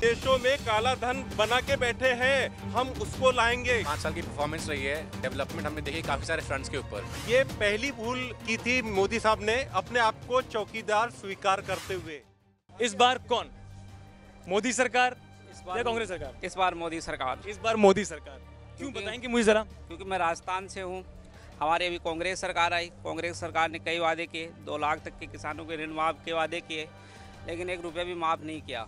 विदेशों में काला धन बना के बैठे हैं, हम उसको लाएंगे। 5 साल की परफॉर्मेंस रही है, डेवलपमेंट हमने देखी काफी सारे फ्रंट्स के ऊपर। ये पहली भूल की थी मोदी साहब ने अपने आप को चौकीदार स्वीकार करते हुए। इस बार कौन, मोदी सरकार या कांग्रेस सरकार? इस बार मोदी सरकार। इस बार मोदी सरकार। क्यों बताएंगे मुझे जरा? क्योंकि मैं राजस्थान से हूँ, हमारे अभी कांग्रेस सरकार आई, कांग्रेस सरकार ने कई वादे किए, 2 लाख तक के किसानों के ऋण माफ के वादे किए, लेकिन 1 रुपया भी माफ़ नहीं किया।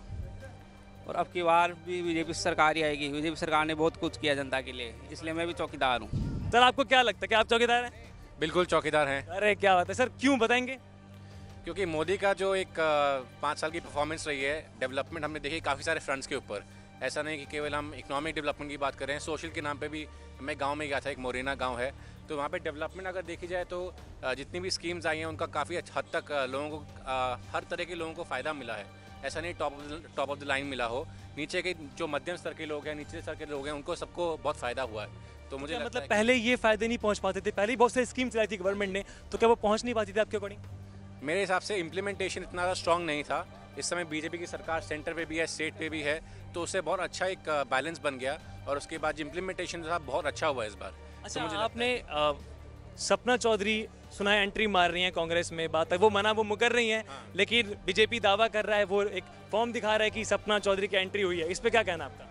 और अब की बार भी बीजेपी सरकार ही आएगी। बीजेपी सरकार ने बहुत कुछ किया जनता के लिए, इसलिए मैं भी चौकीदार हूँ। सर आपको क्या लगता है कि आप चौकीदार हैं? बिल्कुल चौकीदार हैं। अरे क्या बात है सर, क्यों बताएंगे? क्योंकि मोदी का जो एक 5 साल की परफॉर्मेंस रही है, डेवलपमेंट हमने देखी काफ़ी सारे फ्रंट्स के ऊपर। ऐसा नहीं कि केवल हम इकोनॉमिक डेवलपमेंट की बात कर रहे हैं, सोशल के नाम पे भी। मैं गांव में गया था, एक मोरेना गांव है, तो वहाँ पे डेवलपमेंट अगर देखी जाए तो जितनी भी स्कीम्स आई हैं उनका काफ़ी हद तक लोगों को हर तरह के लोगों को फ़ायदा मिला है। ऐसा नहीं टॉप ऑफ द लाइन मिला हो, नीचे के जो मध्यम स्तर के लोग हैं, नीचे स्तर के लोग हैं, उनको सबको बहुत फ़ायदा हुआ है। तो मुझे लगता मतलब है पहले ये फायदे नहीं पहुंच पाते थे, पहले ही बहुत सारी स्कीम चलाई थी गवर्नमेंट ने, तो क्या वो पहुंच नहीं पाती थी आपके अकॉर्डिंग? मेरे हिसाब से इम्प्लीमेंटेशन इतना ज़्यादा स्ट्रॉन्ग नहीं था। इस समय बीजेपी की सरकार सेंटर पे भी है, स्टेट पे भी है, तो उससे बहुत अच्छा एक बैलेंस बन गया। और उसके बाद इम्प्लीमेंटेशन था बहुत अच्छा हुआ इस बार। अच्छा, तो आपने सपना चौधरी सुना है एंट्री मार रही हैं कांग्रेस में, बात है वो मना वो मुकर रही हैं, लेकिन बीजेपी दावा कर रहा है, वो एक फॉर्म दिखा रहा है कि सपना चौधरी की एंट्री हुई है। इस पे क्या कहना आपका?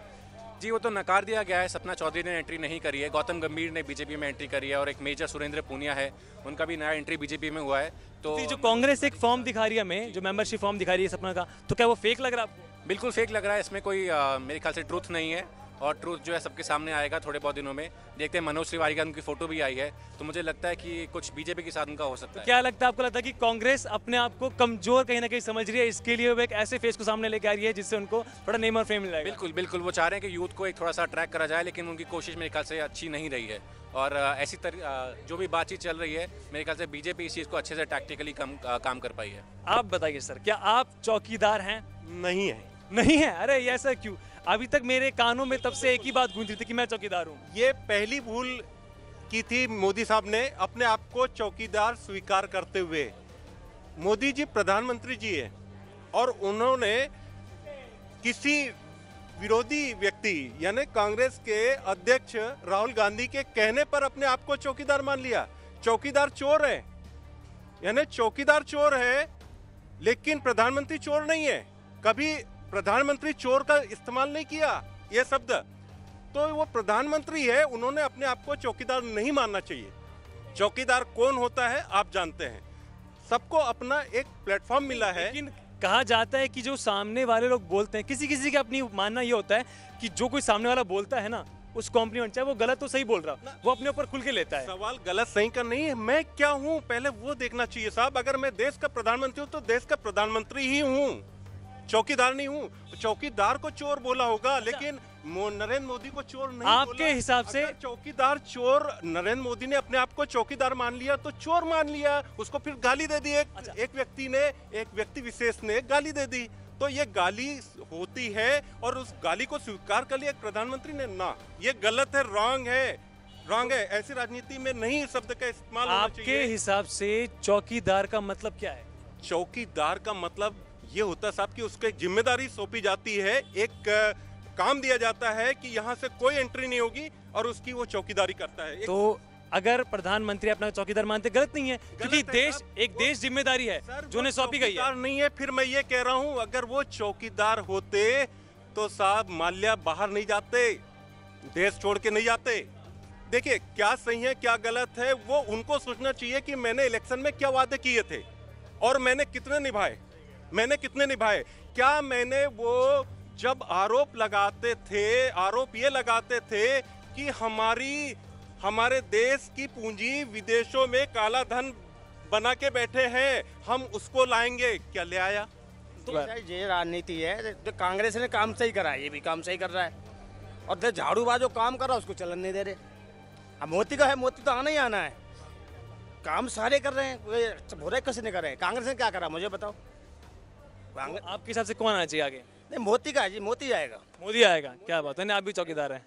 जी, वो तो नकार दिया गया है। सपना चौधरी ने एंट्री नहीं करी है, गौतम गंभीर ने बीजेपी में एंट्री करी है, और एक मेजर सुरेंद्र पूनिया है, उनका भी नया एंट्री बीजेपी में हुआ है। तो जो कांग्रेस एक फॉर्म दिखा रही है हमें, जो मेंबरशिप फॉर्म दिखा रही है सपना का, तो क्या वो फेक लग रहा है आपको? बिल्कुल फेक लग रहा है, इसमें कोई मेरे ख्याल से ट्रूथ नहीं है, और ट्रूथ जो है सबके सामने आएगा थोड़े बहुत दिनों में। देखते हैं, मनोज तिवारी का उनकी फोटो भी आई है, तो मुझे लगता है कि कुछ बीजेपी के साथ उनका हो सकता है। क्या लगता है आपको, लगता है कि कांग्रेस अपने आप को कमजोर कहीं ना कहीं समझ रही है, इसके लिए वो एक ऐसे फेस को सामने लेके आ रही है जिससे उनको थोड़ा नेम और फेम मिल जाएगा? बिल्कुल बिल्कुल, वो चाह रहे हैं कि यूथ को एक थोड़ा सा अट्रैक्ट करा जाए, लेकिन उनकी कोशिश मेरे ख्याल से अच्छी नहीं रही है। और ऐसी जो भी बातचीत चल रही है, मेरे ख्याल से बीजेपी इस चीज़ को अच्छे से टैक्टिकली काम कर पाई है। आप बताइए सर, क्या आप चौकीदार हैं? नहीं है। नहीं है? अरे ये ऐसा क्यों? अभी तक मेरे कानों में तब से एक ही बात गूंज रही थी कि मैं चौकीदार हूँ। ये पहली भूल की थी मोदी साहब ने अपने आप को चौकीदार स्वीकार करते हुए। मोदी जी प्रधानमंत्री जी हैं, और उन्होंने किसी विरोधी व्यक्ति यानी कांग्रेस के अध्यक्ष राहुल गांधी के कहने पर अपने आप को चौकीदार मान लिया। चौकीदार चोर है, यानी चौकीदार चोर है, लेकिन प्रधानमंत्री चोर नहीं है। कभी प्रधानमंत्री चोर का इस्तेमाल नहीं किया ये शब्द, तो वो प्रधानमंत्री है, उन्होंने अपने आप को चौकीदार नहीं मानना चाहिए। चौकीदार कौन होता है आप जानते हैं, सबको अपना एक प्लेटफॉर्म मिला है। लेकिन कहा जाता है कि जो सामने वाले लोग बोलते हैं, किसी किसी का अपनी मानना ये होता है कि जो कोई सामने वाला बोलता है ना, उस कॉम्प्लीमेंट, चाहे वो गलत तो सही बोल रहा, वो अपने ऊपर खुल के लेता है। सवाल गलत सही का नहीं है, मैं क्या हूँ पहले वो देखना चाहिए साहब। अगर मैं देश का प्रधानमंत्री हूँ तो देश का प्रधानमंत्री ही हूँ, चौकीदार नहीं हूँ। चौकीदार को चोर बोला होगा, लेकिन नरेंद्र मोदी को चोर नहीं आपके बोला। हिसाब से चौकीदार चोर, नरेंद्र मोदी ने अपने आप को चौकीदार मान लिया तो चोर मान लिया, उसको फिर गाली दे दी। एक व्यक्ति ने, एक व्यक्ति विशेष ने गाली दे दी, तो ये गाली होती है, और उस गाली को स्वीकार कर लिया प्रधानमंत्री ने ना, ये गलत है, रॉन्ग है। ऐसी राजनीति में नहीं इस शब्द का इस्तेमाल होना चाहिए। आपके हिसाब से चौकीदार का मतलब क्या है? चौकीदार का मतलब ये होता है साहब कि उसको एक जिम्मेदारी सौंपी जाती है, एक काम दिया जाता है कि यहाँ से कोई एंट्री नहीं होगी, और उसकी वो चौकीदारी करता है। तो अगर प्रधानमंत्री अपना चौकीदार मानते, गलत नहीं है, क्योंकि देश जिम्मेदारी है जो उन्हें सौंपी गई है। नहीं है, फिर मैं ये कह रहा हूँ, अगर वो चौकीदार होते तो साहब माल्या बाहर नहीं जाते, देश छोड़ के नहीं जाते। देखिए, क्या सही है क्या गलत है वो उनको सोचना चाहिए कि मैंने इलेक्शन में क्या वादे किए थे और मैंने कितने निभाए। क्या मैंने वो जब आरोप ये लगाते थे कि हमारे देश की पूंजी विदेशों में काला धन बना के बैठे हैं, हम उसको लाएंगे, क्या ले आया? तो ये राजनीति है, जो कांग्रेस ने काम सही करा है, ये भी काम सही कर रहा है, और जो झाड़ूबाज जो काम कर रहा है उसको चलन नहीं दे रहे। अब मोदी का है, मोदी तो आना ही आना है, काम सारे कर रहे हैं, बुरे किसी ने कर रहे हैं। कांग्रेस ने क्या करा मुझे बताओ? तो आपके हिसाब से कौन आना चाहिए आगे? नहीं, मोदी का है जी, मोदी आएगा। मोदी आएगा, क्या बात है। आप भी चौकीदार हैं?